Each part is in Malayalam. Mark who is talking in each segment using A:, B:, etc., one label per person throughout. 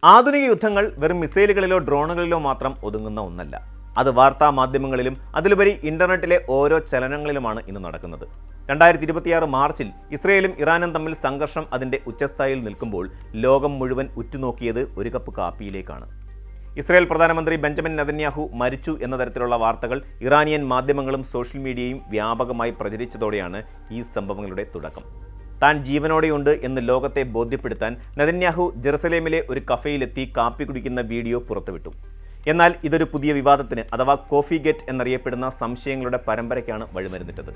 A: ആധുനിക യുദ്ധങ്ങൾ വെറും മിസൈലുകളിലോ ഡ്രോണുകളിലോ മാത്രം ഒതുങ്ങുന്ന ഒന്നല്ല. അത് വാർത്താ മാധ്യമങ്ങളിലും അതിലുപരി ഇന്റർനെറ്റിലെ ഓരോ ചലനങ്ങളിലുമാണ് ഇന്ന് നടക്കുന്നത്. 2026 മാർച്ചിൽ ഇസ്രയേലും ഇറാനും തമ്മിൽ സംഘർഷം അതിന്റെ ഉച്ചസ്ഥായിയിൽ നിൽക്കുമ്പോൾ ലോകം മുഴുവൻ ഉറ്റുനോക്കിയത് ഒരു കപ്പ് കാപ്പിയിലേക്കാണ്. ഇസ്രയേൽ പ്രധാനമന്ത്രി ബെഞ്ചമിൻ നെതന്യാഹു മരിച്ചു എന്ന തരത്തിലുള്ള വാർത്തകൾ ഇറാനിയൻ മാധ്യമങ്ങളും സോഷ്യൽ മീഡിയയും വ്യാപകമായി പ്രചരിച്ചതോടെയാണ് ഈ സംഭവങ്ങളുടെ തുടക്കം. താൻ ജീവനോടെയുണ്ട് എന്ന് ലോകത്തെ ബോധ്യപ്പെടുത്താൻ നെതന്യാഹു ജെറുസലേമിലെ ഒരു കഫേയിലെത്തി കാപ്പി കുടിക്കുന്ന വീഡിയോ പുറത്തുവിട്ടു. എന്നാൽ ഇതൊരു പുതിയ വിവാദത്തിന് അഥവാ കോഫി ഗേറ്റ് എന്നറിയപ്പെടുന്ന സംശയങ്ങളുടെ പരമ്പരയ്ക്കാണ് വഴിമരുന്നിട്ടത്.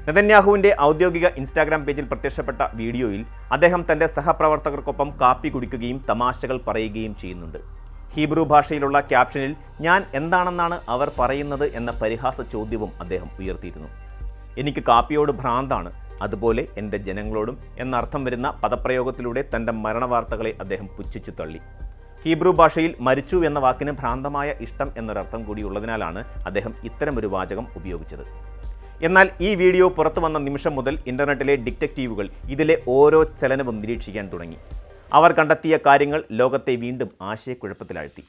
A: നെതന്യാഹുവിന്റെ ഔദ്യോഗിക ഇൻസ്റ്റാഗ്രാം പേജിൽ പ്രത്യക്ഷപ്പെട്ട വീഡിയോയിൽ അദ്ദേഹം തന്റെ സഹപ്രവർത്തകർക്കൊപ്പം കാപ്പി കുടിക്കുകയും തമാശകൾ പറയുകയും ചെയ്യുന്നുണ്ട്. ഹീബ്രു ഭാഷയിലുള്ള ക്യാപ്ഷനിൽ ഞാൻ എന്താണെന്നാണ് അവർ പറയുന്നത് എന്ന പരിഹാസ ചോദ്യവും അദ്ദേഹം ഉയർത്തിയിരുന്നു. എനിക്ക് കാപ്പിയോട് ഭ്രാന്താണ്, അതുപോലെ എൻ്റെ ജനങ്ങളോടും എന്നർത്ഥം വരുന്ന പദപ്രയോഗത്തിലൂടെ തൻ്റെ മരണവാർത്തകളെ അദ്ദേഹം പുച്ഛിച്ചു തള്ളി. ഹീബ്രു ഭാഷയിൽ മരിച്ചു എന്ന വാക്കിന് ഭ്രാന്തമായ ഇഷ്ടം എന്നൊരർത്ഥം കൂടിയുള്ളതിനാലാണ് അദ്ദേഹം ഇത്തരമൊരു വാചകം ഉപയോഗിച്ചത്. എന്നാൽ ഈ വീഡിയോ പുറത്തു വന്ന നിമിഷം മുതൽ ഇന്റർനെറ്റിലെ ഡിറ്റക്റ്റീവുകൾ ഇതിലെ ഓരോ ചലനവും നിരീക്ഷിക്കാൻ തുടങ്ങി. അവർ കണ്ടെത്തിയ കാര്യങ്ങൾ ലോകത്തെ വീണ്ടും ആശയക്കുഴപ്പത്തിലാഴ്ത്തി.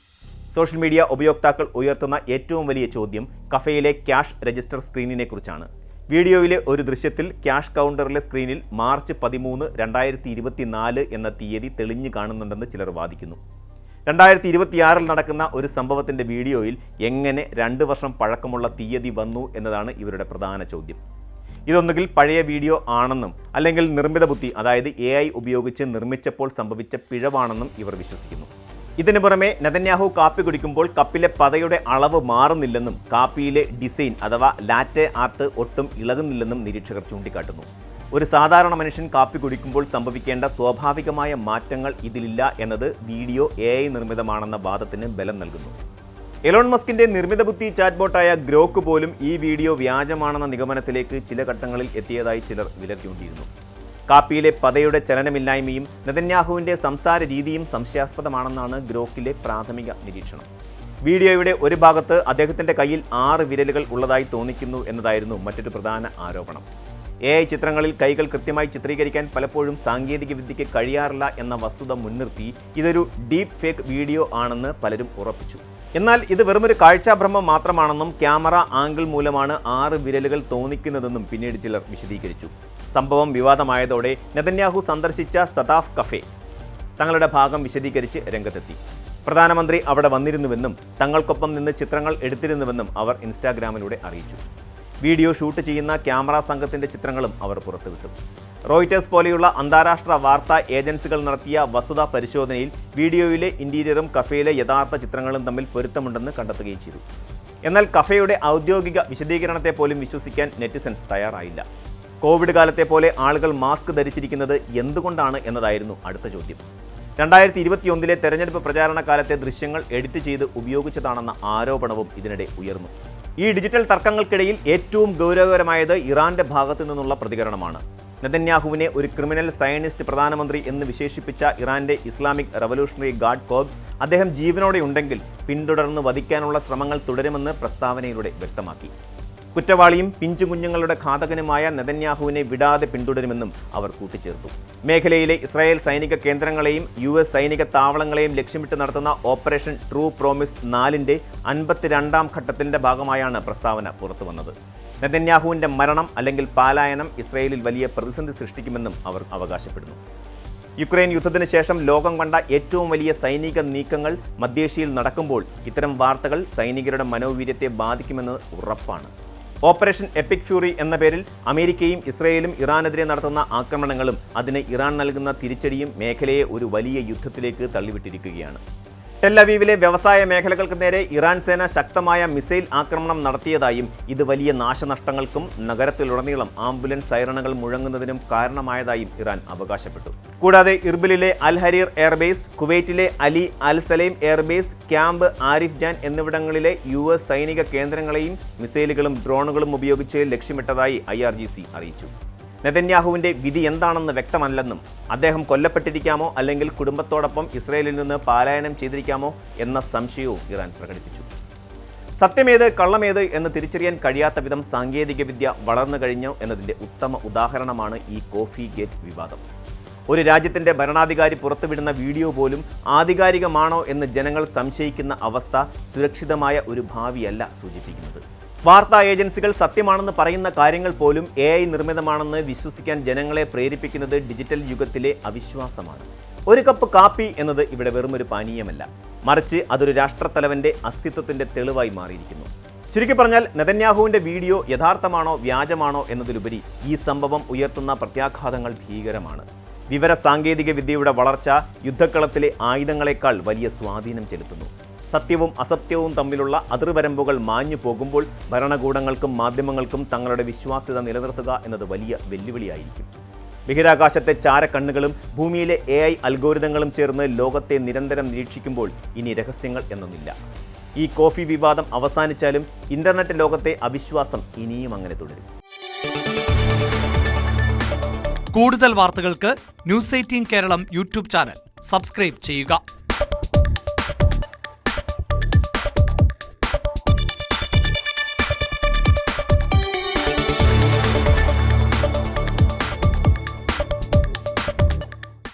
A: സോഷ്യൽ മീഡിയ ഉപയോക്താക്കൾ ഉയർത്തുന്ന ഏറ്റവും വലിയ ചോദ്യം കഫേയിലെ ക്യാഷ് രജിസ്റ്റർ സ്ക്രീനിനെ കുറിച്ചാണ്. വീഡിയോയിലെ ഒരു ദൃശ്യത്തിൽ ക്യാഷ് കൗണ്ടറിലെ സ്ക്രീനിൽ മാർച്ച് 13, 2024 എന്ന തീയതി തെളിഞ്ഞു കാണുന്നുണ്ടെന്ന് ചിലർ വാദിക്കുന്നു. 2026 നടക്കുന്ന ഒരു സംഭവത്തിൻ്റെ വീഡിയോയിൽ എങ്ങനെ 2 വർഷം പഴക്കമുള്ള തീയതി വന്നു എന്നതാണ് ഇവരുടെ പ്രധാന ചോദ്യം. ഇതൊന്നുകിൽ പഴയ വീഡിയോ ആണെന്നും അല്ലെങ്കിൽ നിർമ്മിത ബുദ്ധി അതായത് AI ഉപയോഗിച്ച് നിർമ്മിച്ചപ്പോൾ സംഭവിച്ച പിഴവാണെന്നും ഇവർ വിശ്വസിക്കുന്നു. ഇതിനു പുറമെ നെതന്യാഹു കാപ്പി കുടിക്കുമ്പോൾ കപ്പിലെ പതയുടെ അളവ് മാറുന്നില്ലെന്നും കാപ്പിയിലെ ഡിസൈൻ അഥവാ ലാറ്റെ ആർട്ട് ഒട്ടും ഇളകുന്നില്ലെന്നും നിരീക്ഷകർ ചൂണ്ടിക്കാട്ടുന്നു. ഒരു സാധാരണ മനുഷ്യൻ കാപ്പി കുടിക്കുമ്പോൾ സംഭവിക്കേണ്ട സ്വാഭാവികമായ മാറ്റങ്ങൾ ഇതിലില്ല എന്നത് വീഡിയോ AI നിർമ്മിതമാണെന്ന വാദത്തിന് ബലം നൽകുന്നു. എലോൺ മസ്കിന്റെ നിർമ്മിത ബുദ്ധി ചാറ്റ്ബോട്ടായ ഗ്രോക്ക് പോലും ഈ വീഡിയോ വ്യാജമാണെന്ന നിഗമനത്തിലേക്ക് ചില ഘട്ടങ്ങളിൽ എത്തിയതായി ചിലർ വിലക്കിയിരുന്നു. കാപ്പിയിലെ പതയുടെ ചലനമില്ലായ്മയും നെതന്യാഹുവിൻ്റെ സംസാര രീതിയും സംശയാസ്പദമാണെന്നാണ് ഗ്രോക്കിലെ പ്രാഥമിക നിരീക്ഷണം. വീഡിയോയുടെ ഒരു ഭാഗത്ത് അദ്ദേഹത്തിൻ്റെ കയ്യിൽ 6 വിരലുകൾ ഉള്ളതായി തോന്നിക്കുന്നു എന്നതായിരുന്നു മറ്റൊരു പ്രധാന ആരോപണം. AI ചിത്രങ്ങളിൽ കൈകൾ കൃത്യമായി ചിത്രീകരിക്കാൻ പലപ്പോഴും സാങ്കേതിക വിദ്യയ്ക്ക് കഴിയാറില്ല എന്ന വസ്തുത മുൻനിർത്തി ഇതൊരു ഡീപ്പ് ഫേക്ക് വീഡിയോ ആണെന്ന് പലരും ഉറപ്പിച്ചു. എന്നാൽ ഇത് വെറുമൊരു കാഴ്ചാഭ്രമം മാത്രമാണെന്നും ക്യാമറ ആംഗിൾ മൂലമാണ് 6 വിരലുകൾ തോന്നിക്കുന്നതെന്നും പിന്നീട് ചിലർ വിശദീകരിച്ചു. സംഭവം വിവാദമായതോടെ നെതന്യാഹു സന്ദർശിച്ച സതാഫ് കഫേ തങ്ങളുടെ ഭാഗം വിശദീകരിച്ച് രംഗത്തെത്തി. പ്രധാനമന്ത്രി അവിടെ വന്നിരുന്നുവെന്നും തങ്ങൾക്കൊപ്പം നിന്ന് ചിത്രങ്ങൾ എടുത്തിരുന്നുവെന്നും അവർ ഇൻസ്റ്റാഗ്രാമിലൂടെ അറിയിച്ചു. വീഡിയോ ഷൂട്ട് ചെയ്യുന്ന ക്യാമറ സംഘത്തിൻ്റെ ചിത്രങ്ങളും അവർ പുറത്തുവിട്ടു. റോയിറ്റേഴ്സ് പോലെയുള്ള അന്താരാഷ്ട്ര വാർത്താ ഏജൻസികൾ നടത്തിയ വസ്തുതാ പരിശോധനയിൽ വീഡിയോയിലെ ഇന്റീരിയറും കഫേയിലെ യഥാർത്ഥ ചിത്രങ്ങളും തമ്മിൽ പൊരുത്തമുണ്ടെന്ന് കണ്ടെത്തുകയും ചെയ്തു. എന്നാൽ കഫേയുടെ ഔദ്യോഗിക വിശദീകരണത്തെ പോലും വിശ്വസിക്കാൻ നെറ്റിസൻസ് തയ്യാറായില്ല. കോവിഡ് കാലത്തെ പോലെ ആളുകൾ മാസ്ക് ധരിച്ചിരിക്കുന്നത് എന്തുകൊണ്ടാണ് എന്നതായിരുന്നു അടുത്ത ചോദ്യം. 2021 തെരഞ്ഞെടുപ്പ് പ്രചാരണ കാലത്തെ ദൃശ്യങ്ങൾ എഡിറ്റ് ചെയ്ത് ഉപയോഗിച്ചതാണെന്ന ആരോപണവും ഇതിനിടെ ഉയർന്നു. ഈ ഡിജിറ്റൽ തർക്കങ്ങൾക്കിടയിൽ ഏറ്റവും ഗൗരവകരമായത് ഇറാന്റെ ഭാഗത്തു നിന്നുള്ള പ്രതികരണമാണ്. നെതന്യാഹുവിനെ ഒരു ക്രിമിനൽ സയനിസ്റ്റ് പ്രധാനമന്ത്രി എന്ന് വിശേഷിപ്പിച്ച ഇറാന്റെ ഇസ്ലാമിക് റവല്യൂഷണറി ഗാർഡ് കോർപ്സ് അദ്ദേഹം ജീവനോടെയുണ്ടെങ്കിൽ പിന്തുടർന്ന് വധിക്കാനുള്ള ശ്രമങ്ങൾ തുടരുമെന്ന് പ്രസ്താവനയിലൂടെ വ്യക്തമാക്കി. കുറ്റവാളിയും പിഞ്ചുകുഞ്ഞുങ്ങളുടെ ഘാതകനുമായ നെതന്യാഹുവിനെ വിടാതെ പിന്തുടരുമെന്നും അവർ കൂട്ടിച്ചേർത്തു. മേഖലയിലെ ഇസ്രായേൽ സൈനിക കേന്ദ്രങ്ങളെയും US സൈനിക താവളങ്ങളെയും ലക്ഷ്യമിട്ട് നടത്തുന്ന ഓപ്പറേഷൻ ട്രൂ പ്രോമിസ് 4ന്റെ 52ാം ഘട്ടത്തിന്റെ ഭാഗമായാണ് പ്രസ്താവന പുറത്തുവന്നത്. നെതന്യാഹുവിൻ്റെ മരണം അല്ലെങ്കിൽ പലായനം ഇസ്രായേലിൽ വലിയ പ്രതിസന്ധി സൃഷ്ടിക്കുമെന്നും അവർ അവകാശപ്പെടുന്നു. യുക്രൈൻ യുദ്ധത്തിന് ശേഷം ലോകം കണ്ട ഏറ്റവും വലിയ സൈനിക നീക്കങ്ങൾ മധ്യേഷ്യയിൽ നടക്കുമ്പോൾ ഇത്തരം വാർത്തകൾ സൈനികരുടെ മനോവീര്യത്തെ ബാധിക്കുമെന്ന് ഉറപ്പാണ്. ഓപ്പറേഷൻ എപ്പിക് ഫ്യൂറി എന്ന പേരിൽ അമേരിക്കയും ഇസ്രായേലും ഇറാനെതിരെ നടത്തുന്ന ആക്രമണങ്ങളും അതിന് ഇറാൻ നൽകുന്ന തിരിച്ചടിയും മേഖലയെ ഒരു വലിയ യുദ്ധത്തിലേക്ക് തള്ളിവിട്ടിരിക്കുകയാണ്. ടെൽ അവീവിലെ വ്യവസായ മേഖലകൾക്ക് നേരെ ഇറാൻ സേന ശക്തമായ മിസൈൽ ആക്രമണം നടത്തിയതായും ഇത് വലിയ നാശനഷ്ടങ്ങൾക്കും നഗരത്തിലുടനീളം ആംബുലൻസ് സൈറണുകൾ മുഴങ്ങുന്നതിനും കാരണമായതായും ഇറാൻ അവകാശപ്പെട്ടു. കൂടാതെ ഇർബിലിലെ അൽ ഹരീർ എയർബേസ്, കുവൈറ്റിലെ അലി അൽ സലൈം എയർബേസ്, ക്യാമ്പ് ആരിഫ് ജാൻ എന്നിവിടങ്ങളിലെ US സൈനിക കേന്ദ്രങ്ങളെയും മിസൈലുകളും ഡ്രോണുകളും ഉപയോഗിച്ച് ലക്ഷ്യമിട്ടതായി IRGC അറിയിച്ചു. നെതന്യാഹുവിൻ്റെ വിധി എന്താണെന്ന് വ്യക്തമല്ലെന്നും അദ്ദേഹം കൊല്ലപ്പെട്ടിരിക്കാമോ അല്ലെങ്കിൽ കുടുംബത്തോടൊപ്പം ഇസ്രായേലിൽ നിന്ന് പലായനം ചെയ്തിരിക്കാമോ എന്ന സംശയവും ഇറാൻ പ്രകടിപ്പിച്ചു. സത്യമേത് കള്ളമേത് എന്ന് തിരിച്ചറിയാൻ കഴിയാത്ത വിധം സാങ്കേതികവിദ്യ വളർന്നു കഴിഞ്ഞു എന്നതിൻ്റെ ഉത്തമ ഉദാഹരണമാണ് ഈ കോഫി ഗേറ്റ് വിവാദം. ഒരു രാജ്യത്തിൻ്റെ ഭരണാധികാരി പുറത്തുവിടുന്ന വീഡിയോ പോലും ആധികാരികമാണോ എന്ന് ജനങ്ങൾ സംശയിക്കുന്ന അവസ്ഥ സുരക്ഷിതമായ ഒരു ഭാവിയല്ല സൂചിപ്പിക്കുന്നത്. വാർത്താ ഏജൻസികൾ സത്യമാണെന്ന് പറയുന്ന കാര്യങ്ങൾ പോലും AI നിർമ്മിതമാണെന്ന് വിശ്വസിക്കാൻ ജനങ്ങളെ പ്രേരിപ്പിക്കുന്നത് ഡിജിറ്റൽ യുഗത്തിലെ അവിശ്വാസമാണ്. ഒരു കപ്പ് കാപ്പി എന്നത് ഇവിടെ വെറുമൊരു പാനീയമല്ല, മറിച്ച് അതൊരു രാഷ്ട്രത്തലവൻ്റെ അസ്തിത്വത്തിൻ്റെ തെളിവായി മാറിയിരിക്കുന്നു. ചുരുക്കി പറഞ്ഞാൽ നെതന്യാഹുവിൻ്റെ വീഡിയോ യഥാർത്ഥമാണോ വ്യാജമാണോ എന്നതിലുപരി ഈ സംഭവം ഉയർത്തുന്ന പ്രത്യാഘാതങ്ങൾ ഭീകരമാണ്. വിവര സാങ്കേതിക വിദ്യയുടെ വളർച്ച യുദ്ധക്കളത്തിലെ ആയുധങ്ങളെക്കാൾ വലിയ സ്വാധീനം ചെലുത്തുന്നു. സത്യവും അസത്യവും തമ്മിലുള്ള അതിർവരമ്പുകൾ മാഞ്ഞു പോകുമ്പോൾ ഭരണകൂടങ്ങൾക്കും മാധ്യമങ്ങൾക്കും തങ്ങളുടെ വിശ്വാസ്യത നിലനിർത്തുക എന്നത് വലിയ വെല്ലുവിളിയായിരിക്കും. ബഹിരാകാശത്തെ ചാരക്കണ്ണുകളും ഭൂമിയിലെ AI അൽഗോരിതങ്ങളും ചേർന്ന് ലോകത്തെ നിരന്തരം നിരീക്ഷിക്കുമ്പോൾ ഇനി രഹസ്യങ്ങൾ എന്നൊന്നില്ല. ഈ കോഫി വിവാദം അവസാനിച്ചാലും ഇന്റർനെറ്റ് ലോകത്തെ അവിശ്വാസം ഇനിയും അങ്ങനെ തുടരും.
B: കൂടുതൽ വാർത്തകൾക്ക് News 18 Keralam YouTube channel subscribe ചെയ്യുക.